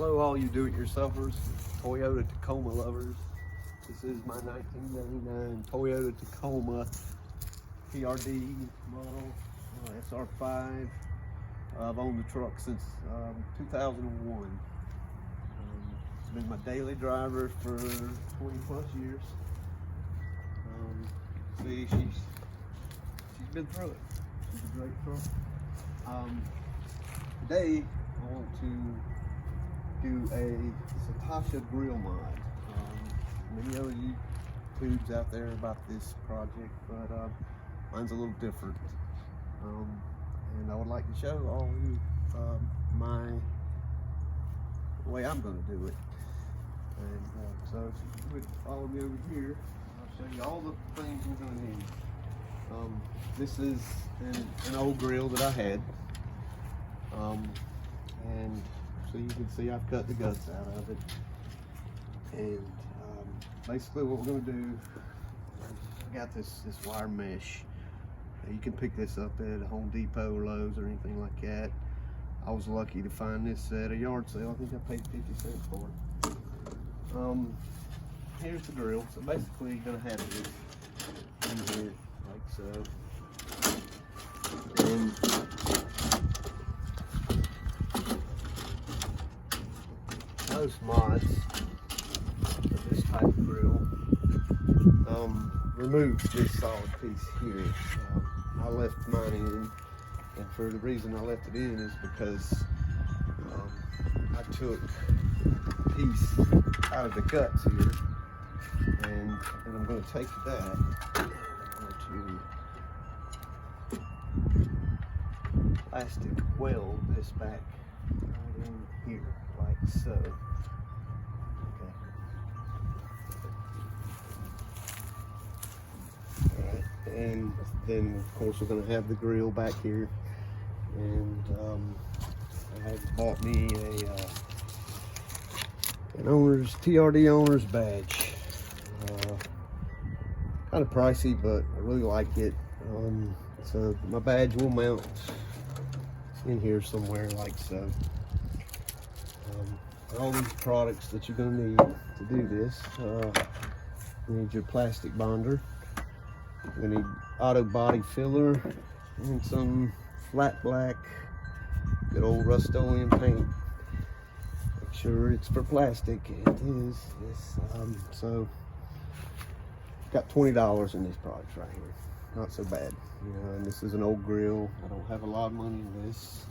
Hello all you do-it-yourselfers, Toyota Tacoma lovers. This is my 1999 Toyota Tacoma PRD model SR5. I've owned the truck since 2001. It's been my daily driver for 20 plus years. See, she's been through it. She's a great truck. Today I want to do a Satoshi Grille mod. Many other YouTubes out there about this project, but mine's a little different. And I would like to show all of you the way I'm going to do it. And so if you would follow me over here, I'll show you all the things we're going to need. This is an old grill that I had. And so you can see I've cut the guts out of it. And basically what we're going to do, I got this wire mesh. You can pick this up at Home Depot or Lowe's or anything like that. I was lucky to find this at a yard sale. I think I paid 50 cents for it. Here's the grill. So basically you're going to have this in here like so. And most mods of this type of grill remove this solid piece here. I left mine in, and for the reason I left it in is because I took a piece out of the guts here, and I'm going to take that. I'm going to plastic weld this back right in here, like so. And then of course we're going to have the grill back here, and I have bought me an owner's TRD owner's badge. Kind of pricey, but I really like it. So my badge will mount in here somewhere like so. All these products that you're going to need to do this, you need your plastic bonder. We need auto body filler and some flat black, good old Rust-Oleum paint. Make sure it's for plastic. It is. So got $20 in these products right here. Not so bad, you know. And this is an old grill. I don't have a lot of money in this.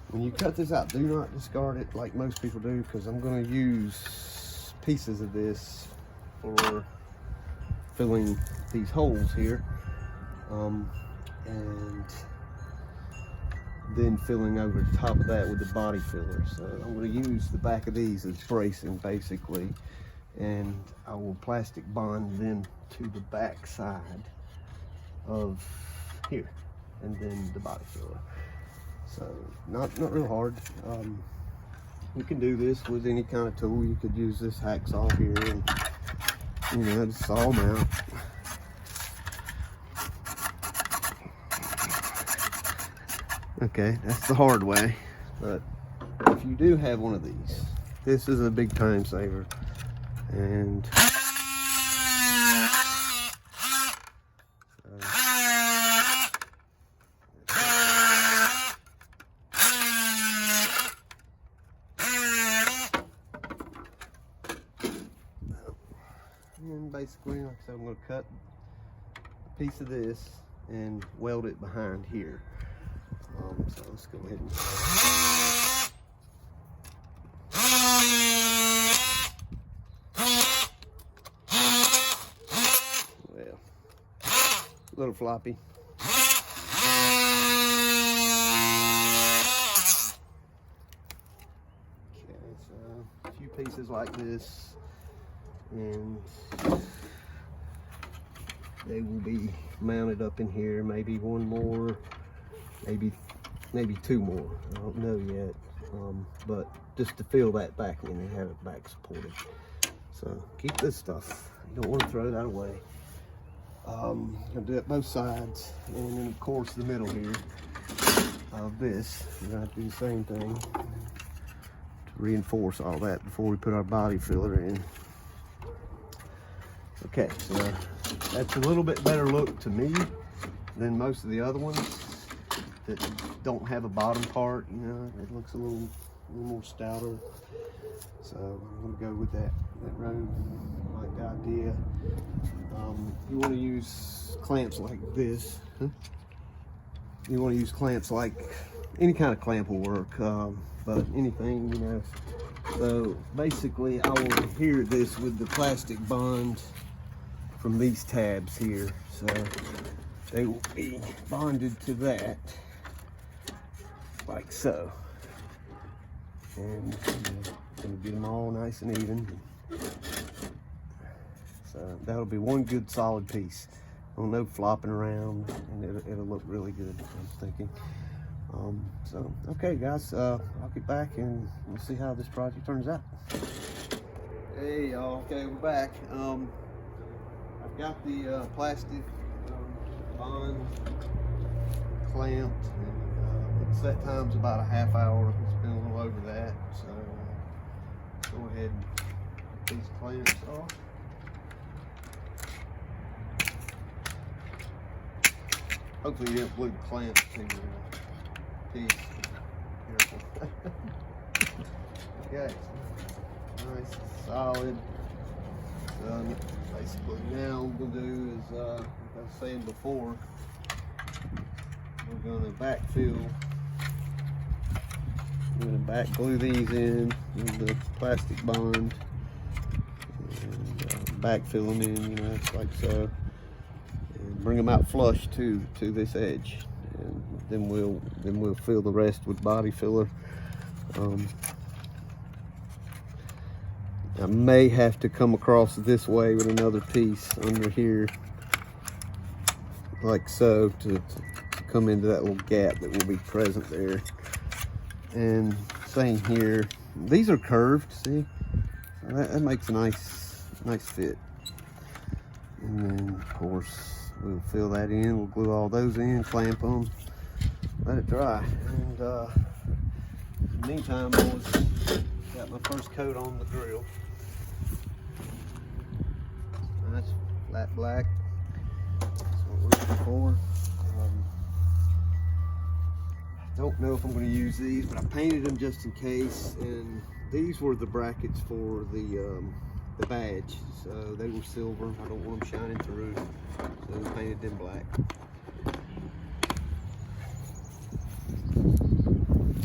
When you cut this out, do not discard it like most people do, because I'm going to use pieces of this for filling these holes here, and then filling over the top of that with the body filler. So I'm going to use the back of these as bracing basically, and I will plastic bond them to the back side of here, and then the body filler. So not real hard. You can do this with any kind of tool. You could use this hacksaw here and, you know, just saw them out. Okay, that's the hard way. But if you do have one of these, this is a big time saver. And basically, like I said, I'm going to cut a piece of this and weld it behind here. So let's go ahead and well, a little floppy. Okay, so a few pieces like this, and they will be mounted up in here. Maybe one more, maybe two more. I don't know yet. But just to fill that back in and have it back supported. So keep this stuff. You don't want to throw that away. I'm gonna do it both sides, and then of course the middle here of this, you're gonna have to do the same thing. reinforce all that before we put our body filler in. Okay, so that's a little bit better look to me than most of the other ones that don't have a bottom part. You know, it looks a little more stouter. So I'm gonna go with that road. I like the idea. You want to use clamps like this. You want to use clamps like any kind of clamp will work, but anything, you know. So basically, I will adhere this with the plastic bond from these tabs here. So they will be bonded to that, like so. And gonna get them all nice and even. So that'll be one good solid piece. No flopping around, and it'll look really good, I'm thinking. So okay guys, I'll get back and we'll see how this project turns out. Hey y'all, okay, we're back. I've got the plastic bond clamped, and the set time's about a half hour. It's been a little over that, so go ahead and get these clamps off. Hopefully you didn't glue the clamps to your piece. Careful. Okay, nice, solid. So basically now what we're gonna do is, like I was saying before, we're gonna backfill. We're gonna back glue these in with the plastic bond and backfill them in, you know, like so. Bring them out flush to this edge, and then we'll fill the rest with body filler. I may have to come across this way with another piece under here, like so, to come into that little gap that will be present there. And same here. These are curved, see? So that makes a nice fit. And then of course we'll fill that in, we'll glue all those in, clamp them, let it dry. And in the meantime, boys, got my first coat on the grill. Nice flat black, that's what we're looking for. I don't know if I'm going to use these, but I painted them just in case, and these were the brackets for the badge, so they were silver. I don't want them shining through, so we painted them black.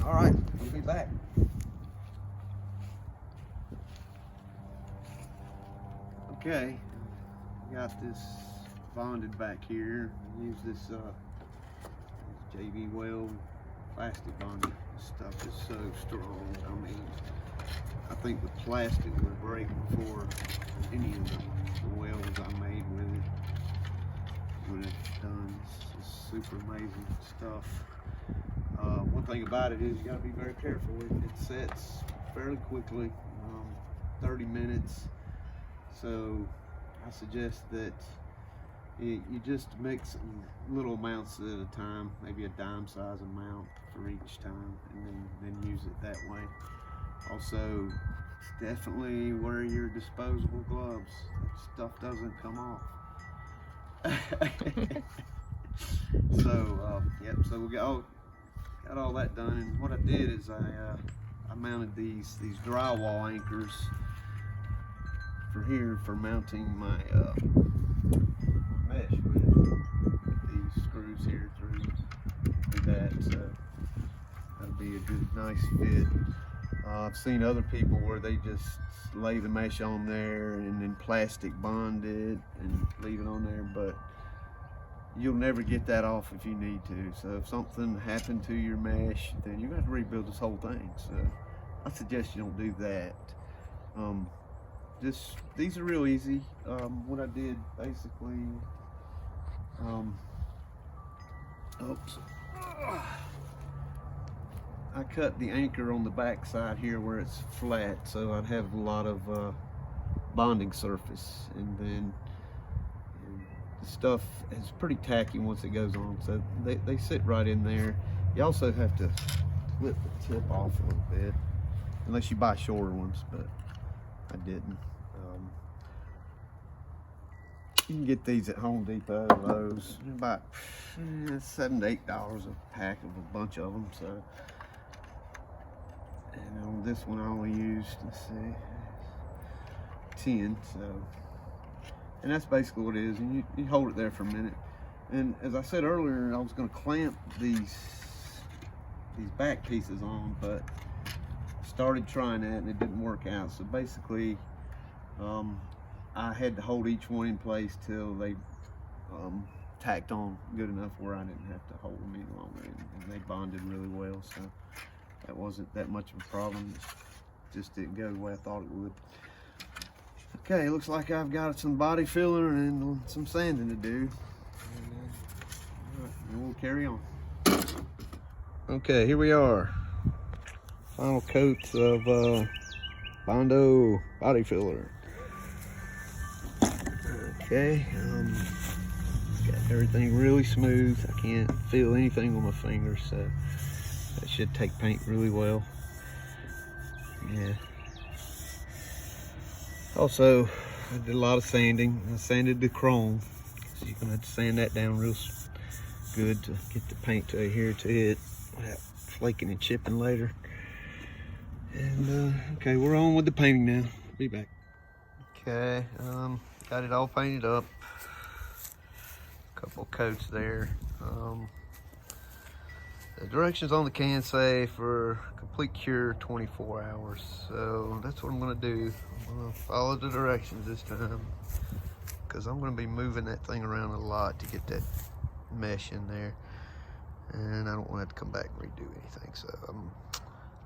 All right, we'll be back. Okay, got this bonded back here. Use this JB Weld plastic bonding. This stuff is so strong. I mean, I think the plastic would break before any of the welds I made with it would have done. It's just super amazing stuff. One thing about it is you got to be very careful. It sets fairly quickly, 30 minutes. So I suggest that you just mix little amounts at a time, maybe a dime size amount for each time, and then use it that way. Also, definitely wear your disposable gloves. Stuff doesn't come off. So, yep. So we got all that done, and what I did is I mounted these drywall anchors for here for mounting my mesh with these screws here through that. So that'll be a good, nice fit. I've seen other people where they just lay the mesh on there and then plastic bond it and leave it on there, but you'll never get that off if you need to. So if something happened to your mesh, then you have to rebuild this whole thing. So I suggest you don't do that. These are real easy. What I did basically, oops. I cut the anchor on the back side here where it's flat, so I'd have a lot of bonding surface, and then the stuff is pretty tacky once it goes on, so they sit right in there. You also have to flip the tip off a little bit unless you buy shorter ones, but I didn't. You can get these at Home Depot, Lowe's, about $7 to $8 a pack of a bunch of them. So, and on this one I only used, let's see, 10. So, and that's basically what it is. And you hold it there for a minute. And as I said earlier, I was going to clamp these back pieces on, but started trying that and it didn't work out. So basically, I had to hold each one in place till they tacked on good enough where I didn't have to hold them any longer, and they bonded really well. So that wasn't that much of a problem. It just didn't go the way I thought it would. Okay, looks like I've got some body filler and some sanding to do. And we'll carry on. Okay, here we are. Final coats of Bondo body filler. Okay, got everything really smooth. I can't feel anything on my fingers, so that should take paint really well. Yeah. Also, I did a lot of sanding. I sanded the chrome, so you're gonna have to sand that down real good to get the paint to adhere to it without flaking and chipping later. And okay, we're on with the painting now. Be back. Okay, got it all painted up. Couple coats there. The directions on the can say for complete cure 24 hours. So that's what I'm gonna do. I'm gonna follow the directions this time, because I'm gonna be moving that thing around a lot to get that mesh in there. And I don't want to have to come back and redo anything. So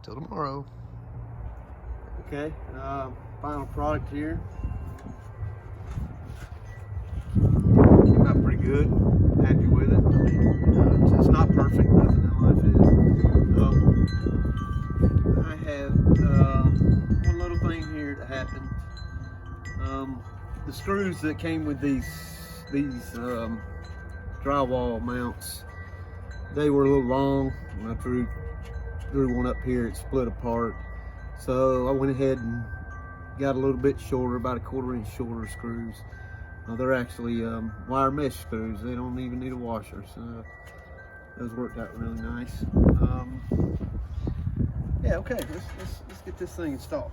till tomorrow. Okay, final product here. Came out pretty good. Happy with it. It's not perfect. Nothing in life is. I have one little thing here that happened. The screws that came with these drywall mounts, they were a little long. When I drew one up here, it split apart. So I went ahead and got a little bit shorter, about a 1/4 inch shorter screws. They're actually wire mesh screws. They don't even need a washer, so those worked out really nice. Yeah, okay, let's get this thing installed.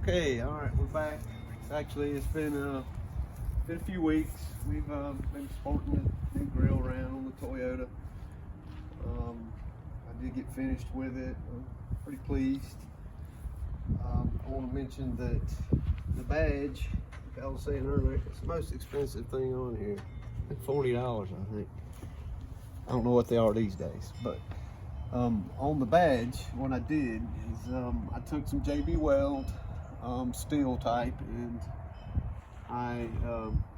Okay, all right, we're back. Actually, it's been a few weeks. We've been sporting the new grill around on the Toyota. I did get finished with it. I'm pretty pleased. I want to mention that the badge, like I was saying earlier, it's the most expensive thing on here. $40, I think. I don't know what they are these days, but on the badge, what I did is I took some JB Weld steel type, and I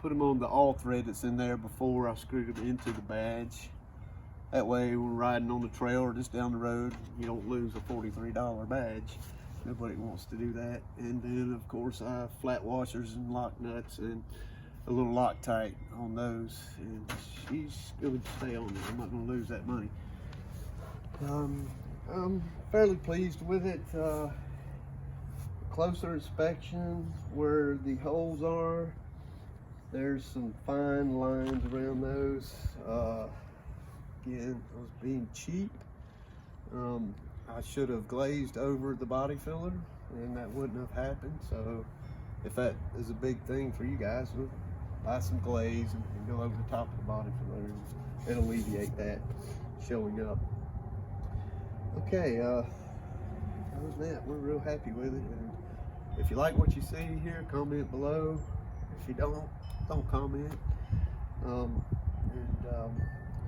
put them on the all thread that's in there before I screwed them into the badge. That way, when we're riding on the trail or just down the road, you don't lose a $43 badge. Nobody wants to do that. And then of course flat washers and lock nuts and a little Loctite on those, and she's going to stay on there. I'm not going to lose that money. I'm fairly pleased with it. Closer inspection where the holes are, there's some fine lines around those. Again, I was being cheap. I should have glazed over the body filler and that wouldn't have happened. So if that is a big thing for you guys, we'll buy some glaze and go over the top of the body filler, and it'll alleviate that showing up. Okay, other than that, we're real happy with it. And if you like what you see here, comment below. If you don't comment.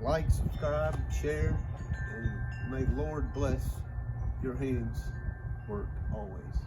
Like, subscribe, share, and may the Lord bless your hands work always.